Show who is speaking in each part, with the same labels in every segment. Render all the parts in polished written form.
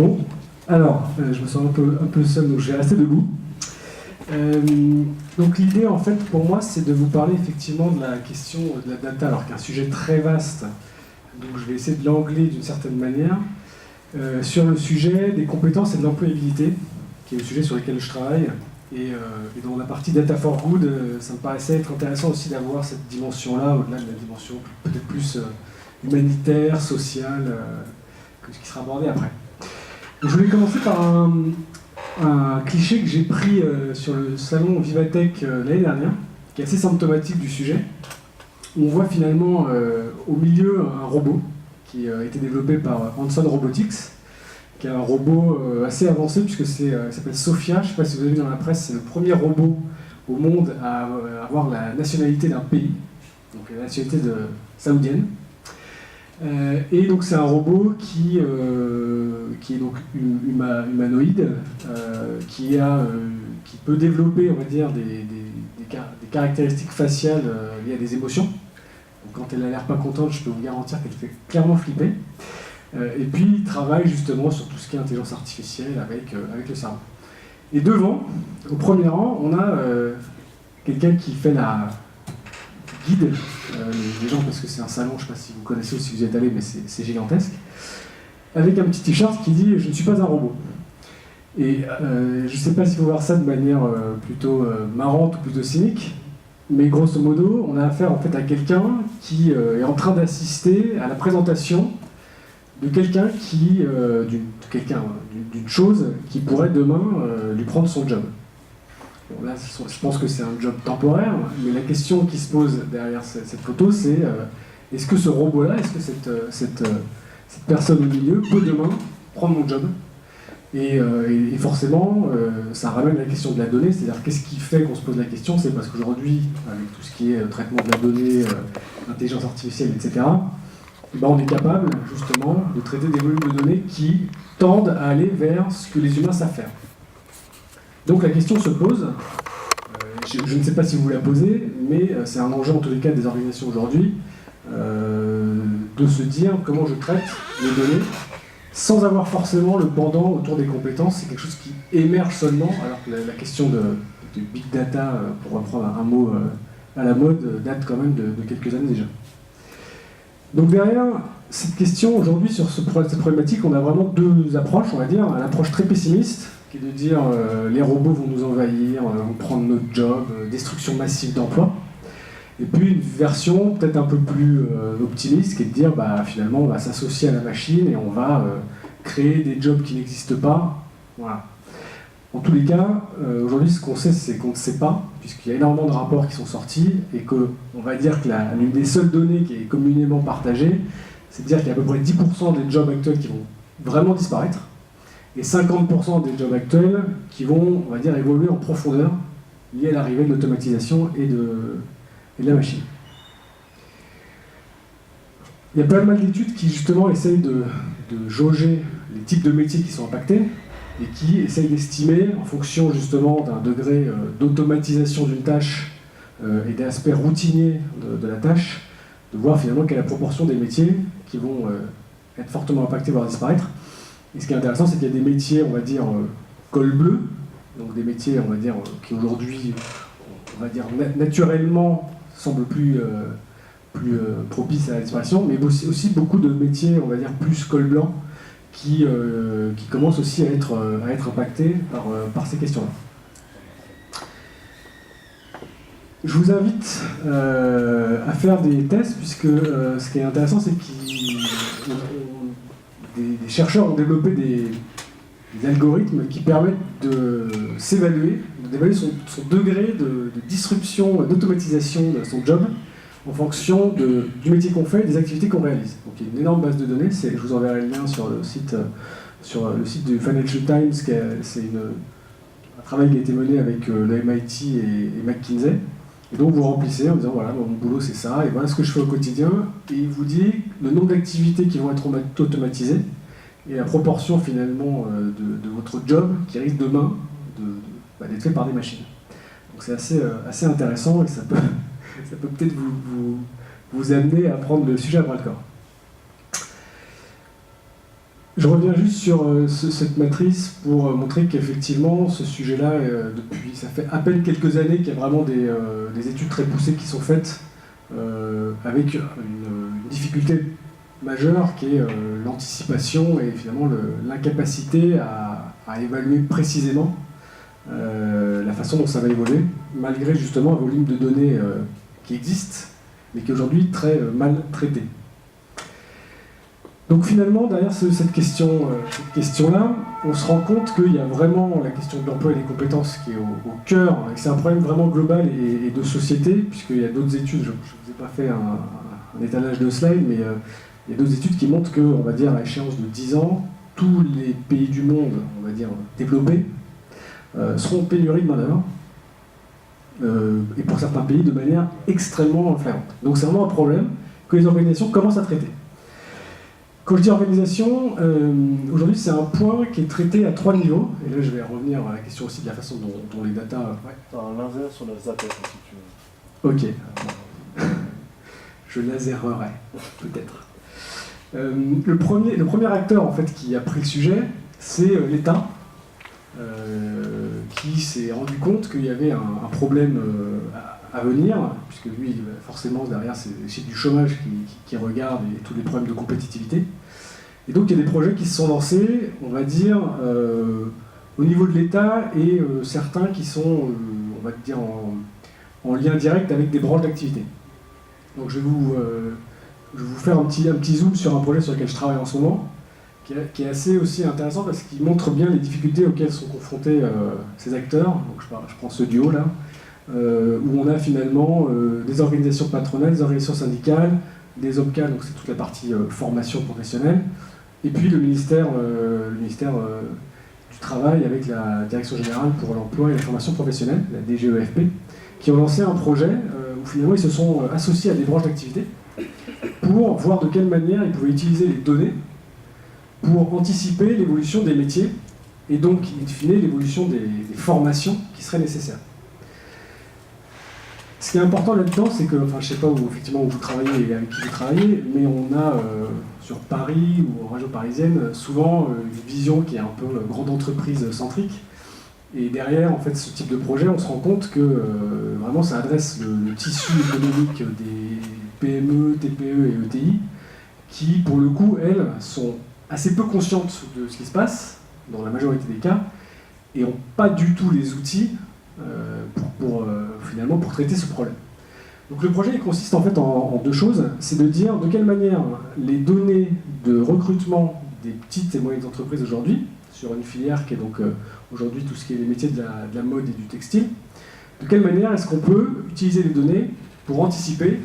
Speaker 1: Bon, alors, je me sens un peu seul, donc je vais rester debout. Donc l'idée, en fait, pour moi, c'est de vous parler effectivement de la question de la data, alors qu'un sujet très vaste, donc je vais essayer de l'angler d'une certaine manière, sur le sujet des compétences et de l'employabilité, qui est le sujet sur lequel je travaille. Et dans la partie Data for Good, ça me paraissait être intéressant aussi d'avoir cette dimension-là, au-delà de la dimension peut-être plus humanitaire, sociale, que ce qui sera abordé après. Donc, je voulais commencer par un cliché que j'ai pris sur le salon Vivatech l'année dernière, qui est assez symptomatique du sujet. On voit finalement au milieu un robot qui a été développé par Hanson Robotics, qui est un robot assez avancé puisque il s'appelle Sophia. Je ne sais pas si vous avez vu dans la presse, c'est le premier robot au monde à avoir la nationalité d'un pays, donc la nationalité saoudienne. Et donc c'est un robot qui est donc humanoïde, qui peut développer, on va dire, des caractéristiques faciales liées à des émotions. Donc, quand elle a l'air pas contente, je peux vous garantir qu'elle fait clairement flipper. Et puis il travaille justement sur tout ce qui est intelligence artificielle avec le cerveau. Et devant, au premier rang, on a quelqu'un qui fait la guide les gens, parce que c'est un salon, je ne sais pas si vous connaissez ou si vous y êtes allé, mais c'est gigantesque, avec un petit t-shirt qui dit « Je ne suis pas un robot ». Et je ne sais pas si vous voir ça de manière plutôt marrante ou plutôt cynique, mais grosso modo, on a affaire en fait à quelqu'un qui est en train d'assister à la présentation de quelqu'un d'une chose qui pourrait demain lui prendre son job. Bon, là, je pense que c'est un job temporaire, mais la question qui se pose derrière cette photo, c'est est-ce que ce robot-là, est-ce que cette personne au milieu peut demain prendre mon job ? Et forcément, ça ramène la question de la donnée, c'est-à-dire qu'est-ce qui fait qu'on se pose la question ? C'est parce qu'aujourd'hui, avec tout ce qui est traitement de la donnée, intelligence artificielle, etc., ben on est capable justement de traiter des volumes de données qui tendent à aller vers ce que les humains savent faire. Donc la question se pose, je ne sais pas si vous la posez, mais c'est un enjeu en tous les cas des organisations aujourd'hui, de se dire comment je traite les données sans avoir forcément le pendant autour des compétences. C'est quelque chose qui émerge seulement, alors que la question de big data, pour reprendre un mot à la mode, date quand même de quelques années déjà. Donc derrière cette question, aujourd'hui, sur cette problématique, on a vraiment deux approches, on va dire. L'approche très pessimiste, qui est de dire les robots vont nous envahir, vont prendre notre job, destruction massive d'emplois. Et puis une version peut-être un peu plus optimiste, qui est de dire finalement on va s'associer à la machine et on va créer des jobs qui n'existent pas. Voilà. En tous les cas, aujourd'hui ce qu'on sait, c'est qu'on ne sait pas, puisqu'il y a énormément de rapports qui sont sortis, et qu'on va dire que l'une des seules données qui est communément partagée, c'est de dire qu'il y a à peu près 10% des jobs actuels qui vont vraiment disparaître, et 50% des jobs actuels qui vont, on va dire, évoluer en profondeur, liés à l'arrivée de l'automatisation et de la machine. Il y a pas mal d'études qui justement essayent de jauger les types de métiers qui sont impactés, et qui essayent d'estimer, en fonction justement d'un degré d'automatisation d'une tâche et des aspects routiniers de la tâche, de voir finalement quelle est la proportion des métiers qui vont être fortement impactés, voire disparaître. Et ce qui est intéressant, c'est qu'il y a des métiers, on va dire, col bleu, donc des métiers, on va dire, qui aujourd'hui, on va dire, naturellement semblent plus propices à la disparition, mais aussi beaucoup de métiers, on va dire, plus col blanc, qui commencent aussi à être impactés par ces questions-là. Je vous invite à faire des tests, puisque ce qui est intéressant, c'est que des chercheurs ont développé des algorithmes qui permettent d'évaluer son degré de disruption, d'automatisation de son job en fonction du métier qu'on fait et des activités qu'on réalise. Donc il y a une énorme base de données, je vous enverrai le lien sur le site du Financial Times, c'est un travail qui a été mené avec le MIT et McKinsey. Et donc vous remplissez en disant voilà, mon boulot c'est ça, et voilà ce que je fais au quotidien, et il vous dit le nombre d'activités qui vont être automatisées, et la proportion finalement de votre job qui risque demain d'être fait par des machines. Donc c'est assez intéressant, et ça peut peut-être vous amener à prendre le sujet à bras-le-corps. Je reviens juste sur cette matrice pour montrer qu'effectivement, ce sujet-là, ça fait à peine quelques années qu'il y a vraiment des études très poussées qui sont faites avec une difficulté majeure qui est l'anticipation et finalement l'incapacité à évaluer précisément la façon dont ça va évoluer, malgré justement un volume de données qui existe, mais qui est aujourd'hui très mal traité. Donc finalement, derrière cette question-là, on se rend compte qu'il y a vraiment la question de l'emploi et des compétences qui est au cœur, et c'est un problème vraiment global et de société, puisqu'il y a d'autres études, je ne vous ai pas fait un étalage de slides, mais il y a d'autres études qui montrent que, on va dire, à échéance de 10 ans, tous les pays du monde, on va dire, développés, seront pénuries de main-d'œuvre, et pour certains pays de manière extrêmement flagrante. Donc c'est vraiment un problème que les organisations commencent à traiter. Quand je dis organisation, aujourd'hui c'est un point qui est traité à 3 niveaux, et là je vais revenir à la question aussi de la façon dont les data...
Speaker 2: Ouais. L'inverse sur la zapper si tu veux.
Speaker 1: Ok. Je lasererai, peut-être. Le premier acteur en fait, qui a pris le sujet, c'est l'État, qui s'est rendu compte qu'il y avait un problème à venir, puisque lui, forcément, derrière, c'est les chiffres du chômage qui regardent et tous les problèmes de compétitivité. Et donc, il y a des projets qui se sont lancés, on va dire, au niveau de l'État, et certains qui sont, on va dire, en lien direct avec des branches d'activité. Donc, je vais vous faire un petit zoom sur un projet sur lequel je travaille en ce moment, qui est assez aussi intéressant parce qu'il montre bien les difficultés auxquelles sont confrontés ces acteurs. Donc, je prends ceux du haut, là. Où on a finalement des organisations patronales, des organisations syndicales, des OPCA, donc c'est toute la partie formation professionnelle, et puis le ministère du Travail avec la Direction Générale pour l'Emploi et la Formation Professionnelle, la DGEFP, qui ont lancé un projet où finalement ils se sont associés à des branches d'activité pour voir de quelle manière ils pouvaient utiliser les données pour anticiper l'évolution des métiers et donc, in fine, l'évolution des formations qui seraient nécessaires. Ce qui est important là-dedans, c'est que, enfin, je ne sais pas où vous travaillez et avec qui vous travaillez, mais on a sur Paris ou en région parisienne souvent une vision qui est un peu grande entreprise centrique. Et derrière, en fait, ce type de projet, on se rend compte que vraiment ça adresse le tissu économique des PME, TPE et ETI, qui, pour le coup, elles, sont assez peu conscientes de ce qui se passe, dans la majorité des cas, et n'ont pas du tout les outils finalement pour traiter ce problème. Donc le projet il consiste en fait en deux choses, c'est de dire de quelle manière les données de recrutement des petites et moyennes entreprises aujourd'hui, sur une filière qui est donc aujourd'hui tout ce qui est les métiers de la mode et du textile, de quelle manière est-ce qu'on peut utiliser les données pour anticiper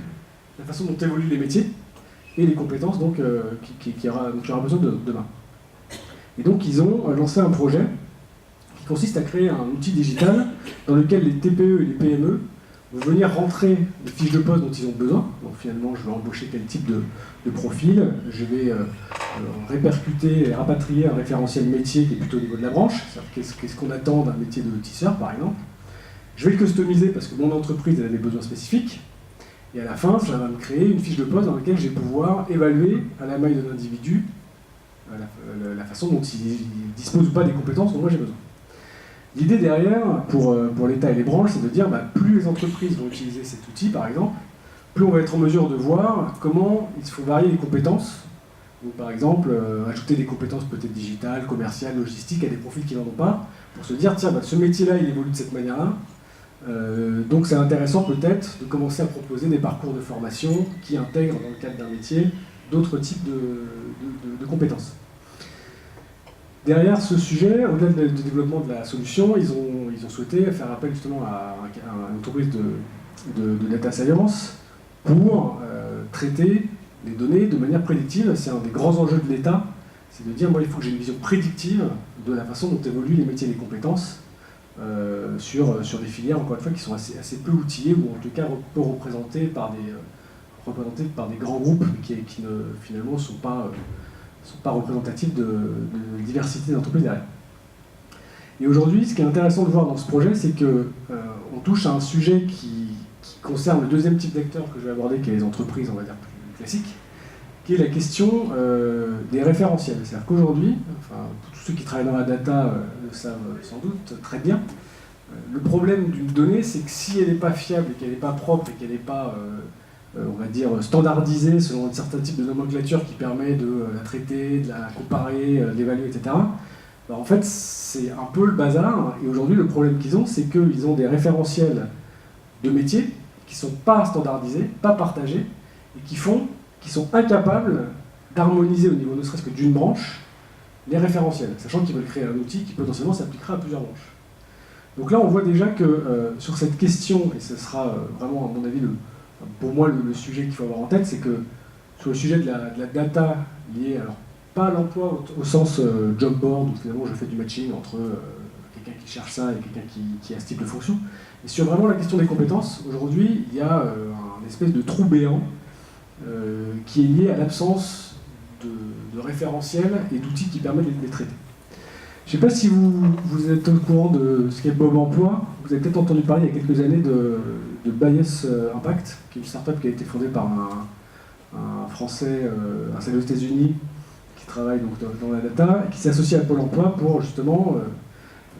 Speaker 1: la façon dont évoluent les métiers et les compétences donc, dont il y aura besoin de demain. Et donc ils ont lancé un projet qui consiste à créer un outil digital dans lequel les TPE et les PME vont venir rentrer les fiches de poste dont ils ont besoin. Donc finalement, je vais embaucher quel type de profil, je vais répercuter et rapatrier un référentiel métier qui est plutôt au niveau de la branche, c'est-à-dire qu'est-ce qu'on attend d'un métier de tisseur par exemple. Je vais le customiser parce que mon entreprise elle a des besoins spécifiques, et à la fin, ça va me créer une fiche de poste dans laquelle je vais pouvoir évaluer à la maille de l'individu la façon dont il dispose ou pas des compétences dont moi j'ai besoin. L'idée derrière, pour l'État et les branches, c'est de dire plus les entreprises vont utiliser cet outil, par exemple, plus on va être en mesure de voir comment il faut varier les compétences. Donc, par exemple, ajouter des compétences peut-être digitales, commerciales, logistiques à des profils qui n'en ont pas, pour se dire, tiens, ce métier-là, il évolue de cette manière-là, donc c'est intéressant peut-être de commencer à proposer des parcours de formation qui intègrent, dans le cadre d'un métier, d'autres types de compétences. Derrière ce sujet, au-delà du développement de la solution, ils ont souhaité faire appel justement à une entreprise de data science pour traiter les données de manière prédictive. C'est un des grands enjeux de l'État, c'est de dire, moi il faut que j'ai une vision prédictive de la façon dont évoluent les métiers et les compétences sur des filières, encore une fois, qui sont assez peu outillées, ou en tout cas peu représentées par des grands groupes qui finalement ne sont pas représentatifs de diversité d'entreprises derrière. Et aujourd'hui, ce qui est intéressant de voir dans ce projet, c'est qu'on touche à un sujet qui concerne le deuxième type d'acteurs que je vais aborder, qui est les entreprises, on va dire, plus classiques, qui est la question des référentiels. C'est-à-dire qu'aujourd'hui, enfin, tous ceux qui travaillent dans la data le savent sans doute très bien, le problème d'une donnée, c'est que si elle n'est pas fiable, et qu'elle n'est pas propre, et qu'elle n'est pas, on va dire, standardisée selon un certain type de nomenclature qui permet de la traiter, de la comparer, de l'évaluer, etc., ben, en fait, c'est un peu le bazar. Et aujourd'hui, le problème qu'ils ont, c'est qu'ils ont des référentiels de métiers qui ne sont pas standardisés, pas partagés, et qui sont incapables d'harmoniser au niveau ne serait-ce que d'une branche les référentiels, sachant qu'ils veulent créer un outil qui potentiellement s'appliquera à plusieurs branches. Donc là, on voit déjà que sur cette question, et ce sera vraiment, à mon avis, pour moi, le sujet qu'il faut avoir en tête, c'est que sur le sujet de la data liée, alors pas à l'emploi au sens job board, où finalement je fais du matching entre quelqu'un qui cherche ça et quelqu'un qui a ce type de fonction, et sur vraiment la question des compétences, aujourd'hui, il y a un espèce de trou béant qui est lié à l'absence de référentiels et d'outils qui permettent de les traiter. Je ne sais pas si vous êtes au courant de ce qu'est Bob Emploi. Vous avez peut-être entendu parler il y a quelques années de Bias Impact, qui est une startup qui a été fondée par un Français installé aux États-Unis qui travaille donc dans la data et qui s'est associé à Pôle Emploi pour justement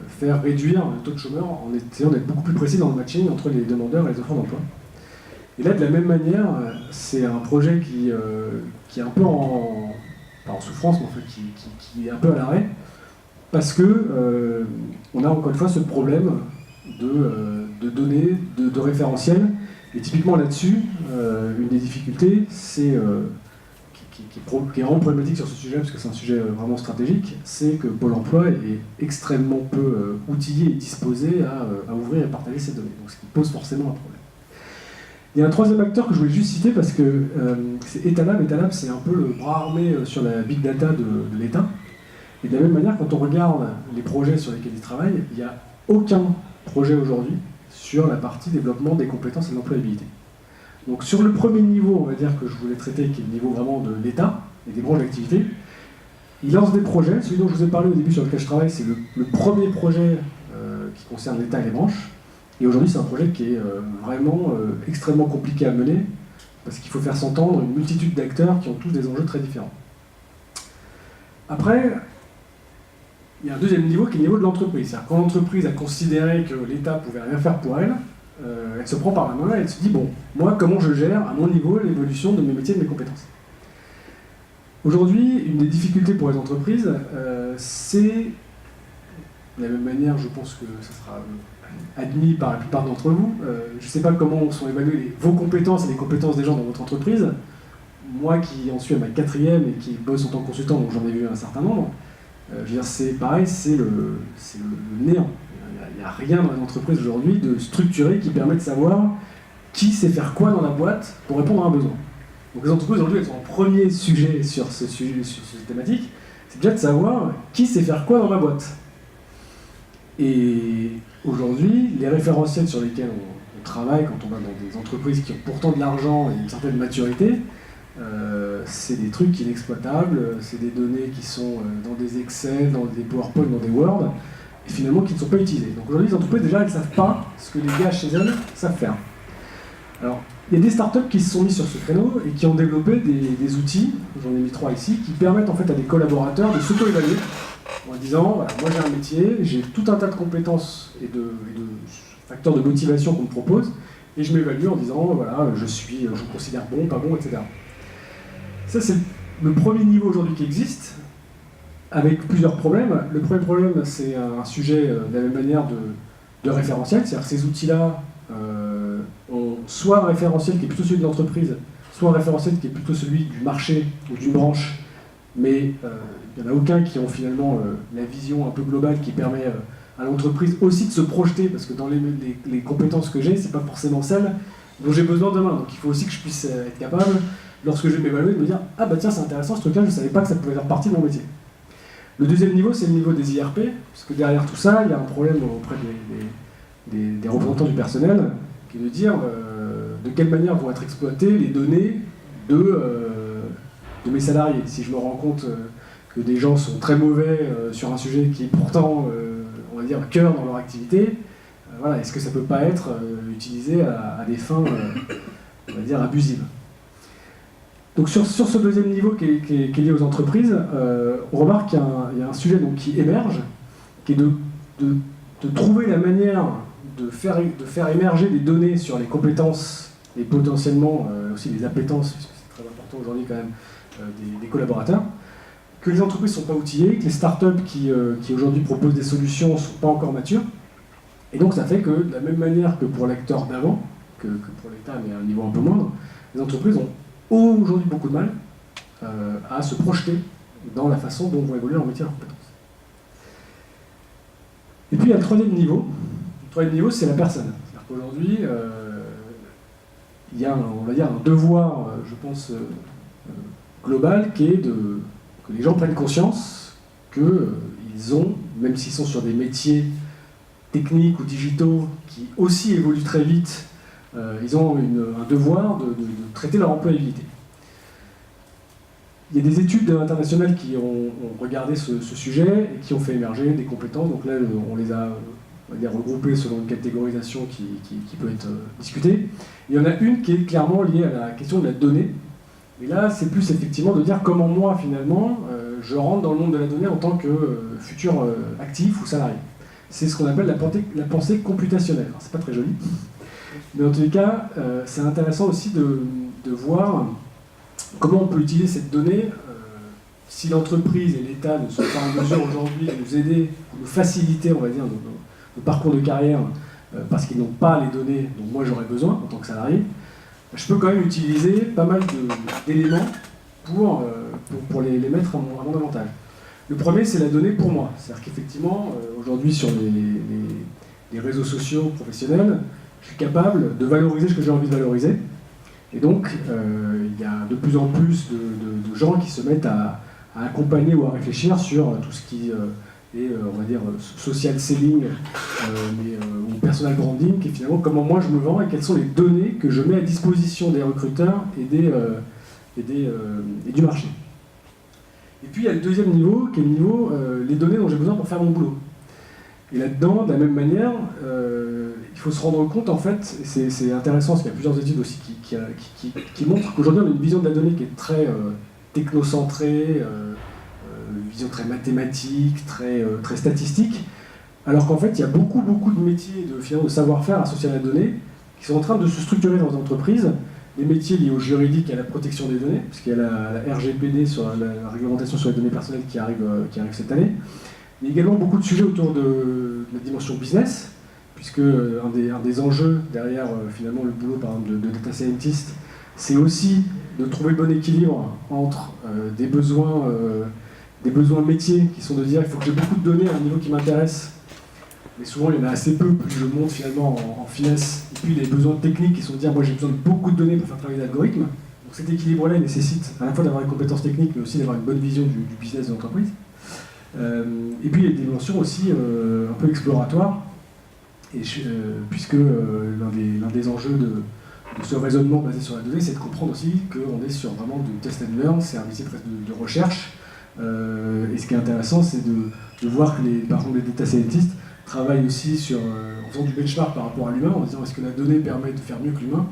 Speaker 1: faire réduire le taux de chômeurs en essayant d'être beaucoup plus précis dans le matching entre les demandeurs et les offreurs d'emploi. Et là, de la même manière, c'est un projet qui est un peu pas en souffrance, mais en fait qui est un peu à l'arrêt, parce que on a encore une fois ce problème de données, de référentiels. Et typiquement là-dessus, une des difficultés, c'est qui est vraiment problématique sur ce sujet, parce que c'est un sujet vraiment stratégique, c'est que Pôle emploi est extrêmement peu outillé et disposé à ouvrir et partager ces données, donc ce qui pose forcément un problème. Il y a un troisième acteur que je voulais juste citer parce que c'est Etalab. Etalab, c'est un peu le bras armé sur la big data de l'État. Et de la même manière, quand on regarde les projets sur lesquels ils travaillent, il n'y a aucun projet aujourd'hui sur la partie développement des compétences et de l'employabilité. Donc sur le premier niveau, on va dire que je voulais traiter, qui est le niveau vraiment de l'État et des branches d'activité, ils lancent des projets. Celui dont je vous ai parlé au début sur lequel je travaille, c'est le premier projet qui concerne l'État et les branches. Et aujourd'hui, c'est un projet qui est vraiment extrêmement compliqué à mener, parce qu'il faut faire s'entendre une multitude d'acteurs qui ont tous des enjeux très différents. Après, il y a un deuxième niveau qui est le niveau de l'entreprise. C'est-à-dire quand l'entreprise a considéré que l'État ne pouvait rien faire pour elle, elle se prend par la main et elle se dit, bon, moi, comment je gère à mon niveau l'évolution de mes métiers et de mes compétences? Aujourd'hui, une des difficultés pour les entreprises, c'est, de la même manière, je pense que ça sera admis par la plupart d'entre vous. Je ne sais pas comment sont évaluées vos compétences et les compétences des gens dans votre entreprise. Moi qui en suis à ma 4e et qui bosse en tant que consultant, donc j'en ai vu un certain nombre, je veux dire, c'est pareil, c'est le néant. Il n'y a rien dans les entreprises aujourd'hui de structuré qui permet de savoir qui sait faire quoi dans la boîte pour répondre à un besoin. Donc les entreprises aujourd'hui, elles sont en premier sujet sur cette thématique, c'est déjà de savoir qui sait faire quoi dans ma boîte. Et aujourd'hui, les référentiels sur lesquels on travaille quand on va dans des entreprises qui ont pourtant de l'argent et une certaine maturité, c'est des trucs inexploitables, c'est des données qui sont dans des Excel, dans des PowerPoint, dans des Word, et finalement qui ne sont pas utilisées. Donc aujourd'hui, les entreprises, déjà, elles ne savent pas ce que les gars chez elles savent faire. Alors, il y a des startups qui se sont mis sur ce créneau et qui ont développé des outils, j'en ai mis 3 ici, qui permettent en fait à des collaborateurs de s'auto-évaluer en disant, voilà, moi j'ai un métier, j'ai tout un tas de compétences et de facteurs de motivation qu'on me propose, et je m'évalue en disant, voilà, je me considère bon, pas bon, etc. Ça, c'est le premier niveau aujourd'hui qui existe, avec plusieurs problèmes. Le premier problème, c'est un sujet de la même manière de référentiel, c'est-à-dire que ces outils-là ont soit un référentiel qui est plutôt celui de l'entreprise, soit un référentiel qui est plutôt celui du marché ou d'une branche, mais il n'y en a aucun qui ont finalement la vision un peu globale qui permet à l'entreprise aussi de se projeter, parce que dans les compétences que j'ai, c'est pas forcément celles dont j'ai besoin demain. Donc il faut aussi que je puisse être capable, lorsque je vais m'évaluer, de me dire « Ah bah tiens, c'est intéressant ce truc-là, je ne savais pas que ça pouvait faire partie de mon métier ». Le deuxième niveau, c'est le niveau des IRP, parce que derrière tout ça, il y a un problème auprès des représentants du personnel, qui est de dire de quelle manière vont être exploitées les données de mes salariés. Si je me rends compte que des gens sont très mauvais sur un sujet qui est pourtant, on va dire, cœur dans leur activité, voilà, est-ce que ça ne peut pas être utilisé à des fins, on va dire, abusives? Donc sur ce deuxième niveau qui est lié aux entreprises, on remarque qu'il y a un sujet donc, qui émerge, qui est de trouver la manière de faire émerger des données sur les compétences et potentiellement aussi les appétences, puisque c'est très important aujourd'hui quand même, des collaborateurs, que les entreprises ne sont pas outillées, que les startups qui aujourd'hui proposent des solutions ne sont pas encore matures. Et donc ça fait que, de la même manière que pour l'acteur d'avant, que pour l'État, mais à un niveau un peu moindre, les entreprises ont aujourd'hui beaucoup de mal à se projeter dans la façon dont vont évoluer leur métier et leurs compétences. Et puis il y a le troisième niveau. Le troisième niveau, c'est la personne. C'est-à-dire qu'aujourd'hui, il y a, on va dire, un devoir, je pense, global, qui est que les gens prennent conscience qu'ils ont, même s'ils sont sur des métiers techniques ou digitaux qui aussi évoluent très vite, ils ont un devoir de traiter leur employabilité. Il y a des études internationales qui ont regardé ce sujet et qui ont fait émerger des compétences. Donc là, on les a, on va dire, regroupées selon une catégorisation qui peut être discutée. Il y en a une qui est clairement liée à la question de la donnée. Et là, c'est plus effectivement de dire comment moi, finalement, je rentre dans le monde de la donnée en tant que futur actif ou salarié. C'est ce qu'on appelle la pensée computationnelle. Alors, c'est pas très joli. Mais en tous les cas, c'est intéressant aussi de voir comment on peut utiliser cette donnée si l'entreprise et l'État ne sont pas en mesure aujourd'hui de nous aider, de nous faciliter, on va dire, nos parcours de carrière, parce qu'ils n'ont pas les données dont moi j'aurais besoin en tant que salarié. Je peux quand même utiliser pas mal d'éléments pour les mettre à mon avantage. Le premier, c'est la donnée pour moi. C'est-à-dire qu'effectivement, aujourd'hui, sur les réseaux sociaux professionnels, je suis capable de valoriser ce que j'ai envie de valoriser. Et donc, il y a de plus en plus de gens qui se mettent à accompagner ou à réfléchir sur tout ce qui est, on va dire, social selling ou personal branding, qui est finalement comment moi je me vends et quelles sont les données que je mets à disposition des recruteurs et du marché. Et puis il y a le deuxième niveau, qui est le niveau les données dont j'ai besoin pour faire mon boulot. Et là-dedans, de la même manière, il faut se rendre compte, en fait, et c'est intéressant parce qu'il y a plusieurs études aussi qui montrent qu'aujourd'hui on a une vision de la donnée qui est très technocentrée, une vision très mathématique, très statistique, alors qu'en fait il y a beaucoup de métiers de savoir-faire associés à la donnée qui sont en train de se structurer dans les entreprises. Les métiers liés au juridique et à la protection des données, puisqu'il y a la RGPD, sur la réglementation sur les données personnelles qui arrive cette année. Il y a également beaucoup de sujets autour de la dimension business, puisque un des enjeux derrière finalement le boulot par exemple de data scientist, c'est aussi de trouver le bon équilibre entre des besoins métiers qui sont de dire il faut que j'ai beaucoup de données à un niveau qui m'intéresse, mais souvent il y en a assez peu, plus je monte finalement en finesse, et puis les besoins techniques qui sont de dire moi j'ai besoin de beaucoup de données pour faire travailler l'algorithme. Donc cet équilibre-là il nécessite à la fois d'avoir des compétences techniques, mais aussi d'avoir une bonne vision du business de l'entreprise. Et puis il y a des dimensions aussi un peu exploratoires, puisque l'un des enjeux de ce raisonnement basé sur la donnée, c'est de comprendre aussi qu'on est sur vraiment du test and learn, c'est un métier presque de recherche. Et ce qui est intéressant, c'est de voir que par exemple les data scientists travaillent aussi en faisant du benchmark par rapport à l'humain, en disant est-ce que la donnée permet de faire mieux que l'humain.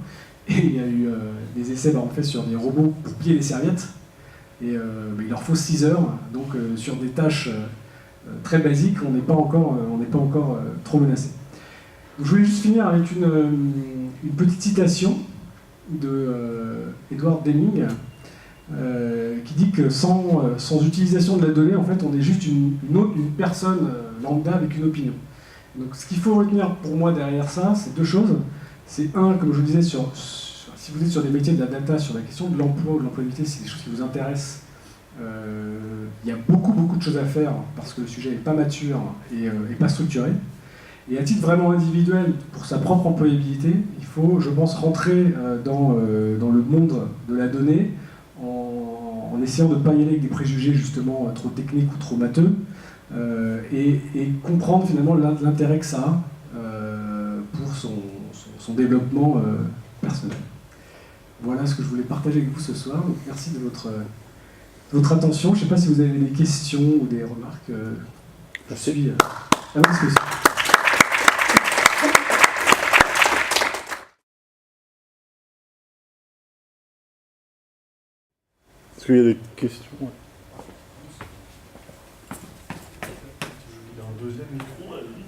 Speaker 1: Et il y a eu des essais faits sur des robots pour plier les serviettes. Et il leur faut 6 heures, donc sur des tâches très basiques, on n'est pas encore trop menacé. Donc, je voulais juste finir avec une petite citation de Edward Deming, qui dit que sans utilisation de la donnée, en fait, on est juste une personne lambda avec une opinion. Donc ce qu'il faut retenir pour moi derrière ça, c'est deux choses. C'est un, comme je vous disais, si vous êtes sur des métiers de la data, sur la question de l'emploi ou de l'employabilité, c'est des choses qui vous intéressent. Il y a beaucoup de choses à faire parce que le sujet n'est pas mature et pas structuré. Et à titre vraiment individuel, pour sa propre employabilité, il faut, je pense, rentrer dans le monde de la donnée en essayant de ne pas y aller avec des préjugés justement trop techniques ou trop matheux, et comprendre finalement l'intérêt que ça a pour son développement personnel. Voilà ce que je voulais partager avec vous ce soir. Donc, merci de votre attention. Je ne sais pas si vous avez des questions ou des remarques. Je suis à votre disposition.
Speaker 2: Est-ce qu'il y a des questions?
Speaker 3: Il y a un deuxième micro à la limite.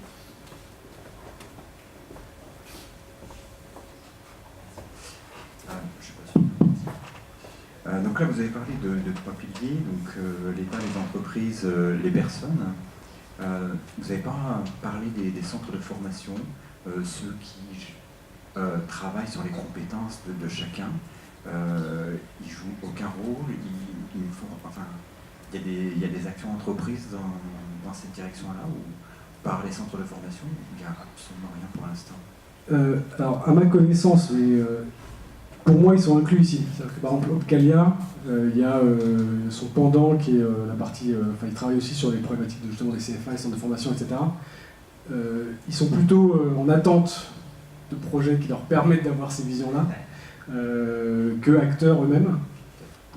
Speaker 4: Je sais pas si... donc là, vous avez parlé de trois piliers, donc l'État, les entreprises, les personnes. Vous n'avez pas parlé des centres de formation, ceux qui travaillent sur les compétences de chacun. Ils jouent aucun rôle, ils font, enfin, il y a des actions entreprises dans cette direction-là, ou par les centres de formation, il n'y a absolument rien pour l'instant.
Speaker 1: Alors, à ma connaissance, mais, pour moi, ils sont inclus ici. C'est-à-dire que, par exemple, Opcalia, il y a son pendant qui est la partie... il travaille aussi sur les problématiques justement des CFA, les centres de formation, etc. Ils sont plutôt en attente de projets qui leur permettent d'avoir ces visions-là, que acteurs eux-mêmes.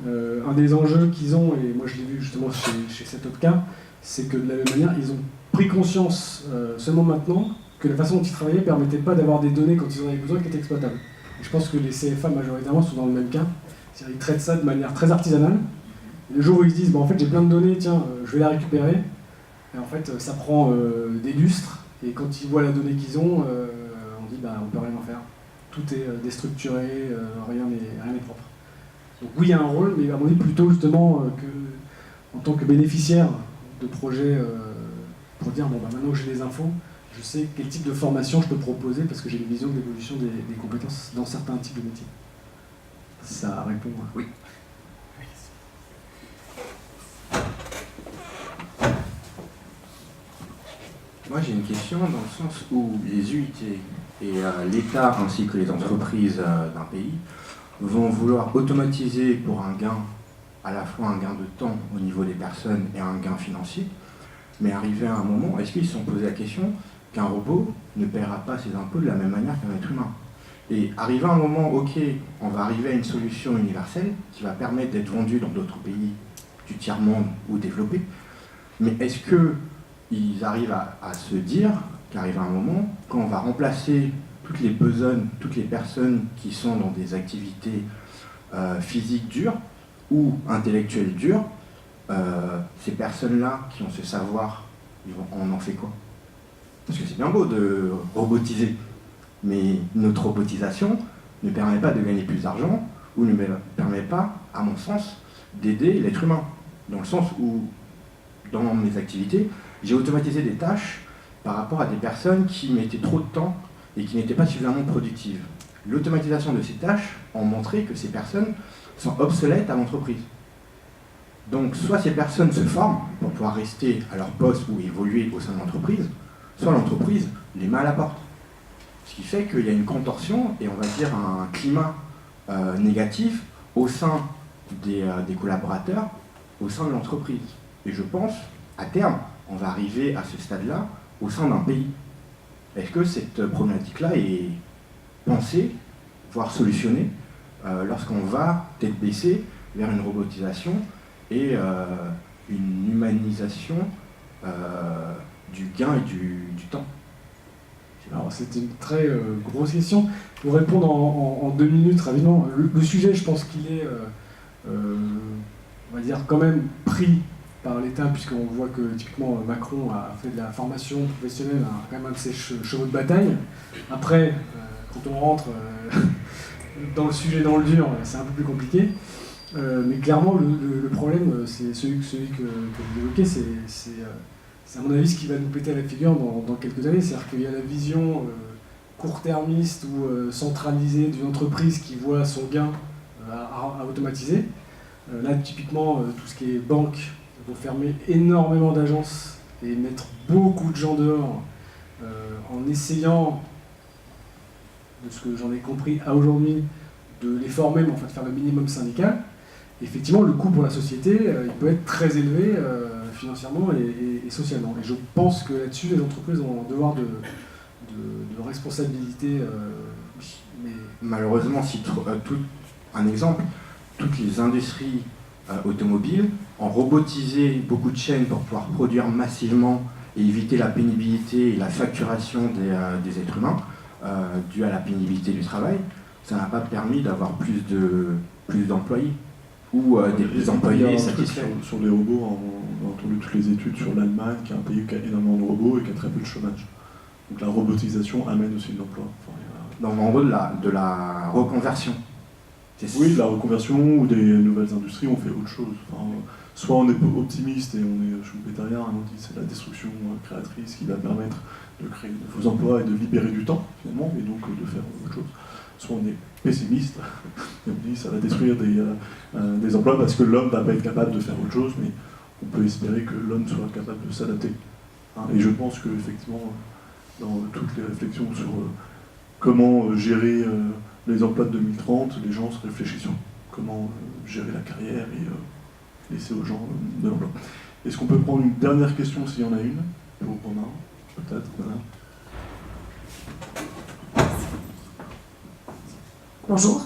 Speaker 1: Un des enjeux qu'ils ont, et moi je l'ai vu justement chez Setopka, c'est que de la même manière, ils ont pris conscience seulement maintenant que la façon dont ils travaillaient ne permettait pas d'avoir des données quand ils en avaient besoin qui étaient exploitables. Et je pense que les CFA majoritairement sont dans le même cas. C'est-à-dire, ils traitent ça de manière très artisanale. Et le jour où ils se disent, en fait j'ai plein de données, tiens, je vais la récupérer, et en fait ça prend des lustres, et quand ils voient la donnée qu'ils ont, on dit on peut rien en faire. Tout est déstructuré, rien n'est propre. Donc oui, il y a un rôle, mais à mon avis plutôt justement en tant que bénéficiaire de projets, pour dire maintenant que j'ai les infos, je sais quel type de formation je peux proposer parce que j'ai une vision de l'évolution des compétences dans certains types de métiers. Ça répond à...
Speaker 4: Oui.
Speaker 5: Moi j'ai une question dans le sens où les UIT et l'État ainsi que les entreprises d'un pays vont vouloir automatiser pour un gain, à la fois un gain de temps au niveau des personnes et un gain financier, mais arrivé à un moment, est-ce qu'ils se sont posé la question qu'un robot ne paiera pas ses impôts de la même manière qu'un être humain? Et arrivé à un moment, ok, on va arriver à une solution universelle qui va permettre d'être vendue dans d'autres pays du tiers-monde ou développés, mais est-ce qu'ils arrivent à se dire qu'arrive un moment, quand on va remplacer toutes les besognes, toutes les personnes qui sont dans des activités physiques dures ou intellectuelles dures, ces personnes-là qui ont ce savoir, on en fait quoi? Parce que c'est bien beau de robotiser, mais notre robotisation ne permet pas de gagner plus d'argent ou ne permet pas, à mon sens, d'aider l'être humain. Dans le sens où, dans mes activités, j'ai automatisé des tâches par rapport à des personnes qui mettaient trop de temps et qui n'étaient pas suffisamment productives. L'automatisation de ces tâches a montré que ces personnes sont obsolètes à l'entreprise. Donc soit ces personnes se forment pour pouvoir rester à leur poste ou évoluer au sein de l'entreprise, soit l'entreprise les met à la porte. Ce qui fait qu'il y a une contorsion et on va dire un climat négatif au sein des collaborateurs, au sein de l'entreprise. Et je pense, à terme, on va arriver à ce stade-là au sein d'un pays. Est-ce que cette problématique-là est pensée, voire solutionnée, lorsqu'on va peut-être baisser vers une robotisation et une humanisation du gain et du temps?
Speaker 1: Alors c'était une très grosse question. Pour répondre en 2 minutes rapidement, le sujet, je pense qu'il est, on va dire, quand même pris par l'État, puisqu'on voit que typiquement Macron a fait de la formation professionnelle quand même un de ses chevaux de bataille. Après, quand on rentre dans le sujet, dans le dur, c'est un peu plus compliqué. Mais clairement, le problème, c'est celui que vous évoquez, c'est à mon avis ce qui va nous péter à la figure dans quelques années. C'est-à-dire qu'il y a la vision court-termiste ou centralisée d'une entreprise qui voit son gain à automatiser. Là, typiquement, tout ce qui est banque, vont fermer énormément d'agences et mettre beaucoup de gens dehors en essayant, de ce que j'en ai compris à aujourd'hui, de les former, mais en fait faire le minimum syndical. Effectivement, le coût pour la société, il peut être très élevé financièrement et socialement. Et je pense que là-dessus, les entreprises ont un devoir de responsabilité.
Speaker 5: Mais malheureusement, un exemple, toutes les industries automobiles ont robotisé beaucoup de chaînes pour pouvoir produire massivement et éviter la pénibilité et la facturation des êtres humains due à la pénibilité du travail. Ça n'a pas permis d'avoir plus d'employés. ou des employés
Speaker 2: Il y a un truc
Speaker 5: satisfaits.
Speaker 2: sur les robots, on a entendu toutes les études sur l'Allemagne, qui est un pays qui a énormément de robots et qui a très peu de chômage. Donc la robotisation amène aussi de l'emploi. Enfin,
Speaker 5: Donc en gros de la reconversion.
Speaker 2: oui, de la reconversion ou des nouvelles industries, on fait autre chose. Enfin, soit on est optimiste et on est schumpeterien, et on dit c'est la destruction créatrice qui va permettre de créer de nouveaux emplois et de libérer du temps, finalement, et donc de faire autre chose. Soit on est pessimiste et on dit ça va détruire des emplois parce que l'homme ne va pas être capable de faire autre chose, mais on peut espérer que l'homme soit capable de s'adapter. Hein, et je pense qu'effectivement, dans toutes les réflexions sur comment gérer les emplois de 2030, les gens se réfléchissent sur comment gérer la carrière et laisser aux gens de l'emploi. Est-ce qu'on peut prendre une dernière question s'il y en a une pour Romain, peut-être, voilà.
Speaker 3: Bonjour.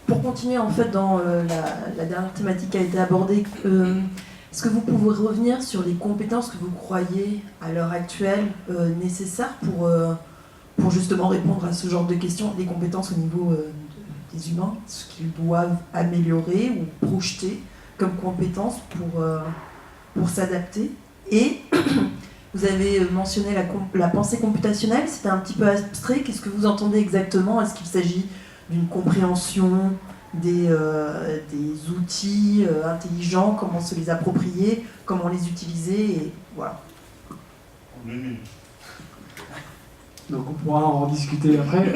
Speaker 3: Pour continuer en fait dans la dernière thématique qui a été abordée, est-ce que vous pouvez revenir sur les compétences que vous croyez à l'heure actuelle nécessaires pour justement répondre à ce genre de questions, les compétences au niveau des humains, ce qu'ils doivent améliorer ou projeter comme compétences pour s'adapter. Et vous avez mentionné la pensée computationnelle, c'était un petit peu abstrait. Qu'est-ce que vous entendez exactement? Est-ce qu'il s'agit d'une compréhension des outils intelligents, comment se les approprier, comment les utiliser, et voilà.
Speaker 1: Donc on pourra en discuter après.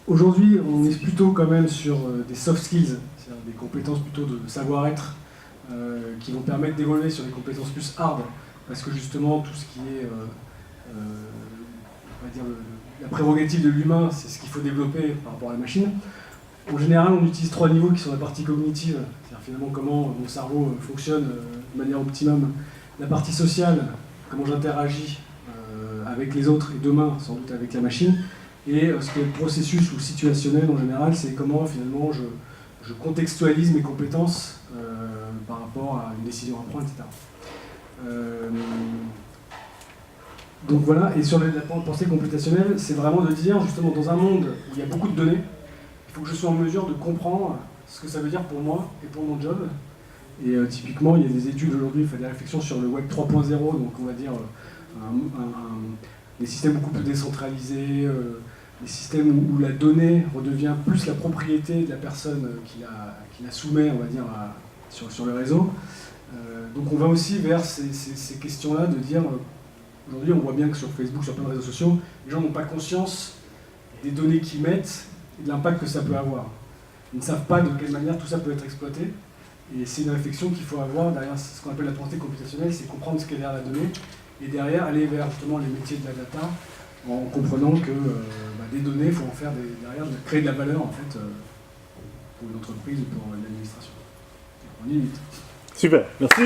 Speaker 1: Aujourd'hui, on est plutôt quand même sur des soft skills, c'est-à-dire des compétences plutôt de savoir-être qui vont permettre d'évoluer sur des compétences plus hard, parce que justement tout ce qui est on va dire la prérogative de l'humain, c'est ce qu'il faut développer par rapport à la machine. En général, on utilise 3 niveaux qui sont la partie cognitive, c'est-à-dire finalement comment mon cerveau fonctionne de manière optimum, la partie sociale, comment j'interagis avec les autres et demain sans doute avec la machine, et ce qui est le processus ou situationnel en général, c'est comment finalement je contextualise mes compétences par rapport à une décision à prendre, etc. Donc voilà, et sur la pensée computationnelle, c'est vraiment de dire justement dans un monde où il y a beaucoup de données, il faut que je sois en mesure de comprendre ce que ça veut dire pour moi et pour mon job. Et typiquement, il y a des études aujourd'hui, il fait des réflexions sur le web 3.0, donc on va dire des systèmes beaucoup plus décentralisés, des systèmes où la donnée redevient plus la propriété de la personne qui la soumet, on va dire, sur le réseau. Donc on va aussi vers ces questions-là de dire, aujourd'hui on voit bien que sur Facebook, sur plein de réseaux sociaux, les gens n'ont pas conscience des données qu'ils mettent et de l'impact que ça peut avoir. Ils ne savent pas de quelle manière tout ça peut être exploité. Et c'est une réflexion qu'il faut avoir derrière ce qu'on appelle la pensée computationnelle, c'est comprendre ce qu'est derrière la donnée, et derrière aller vers justement les métiers de la data, en comprenant que des données, il faut en faire derrière, créer de la valeur en fait, pour une entreprise ou pour une administration. En limite.
Speaker 2: Super, merci.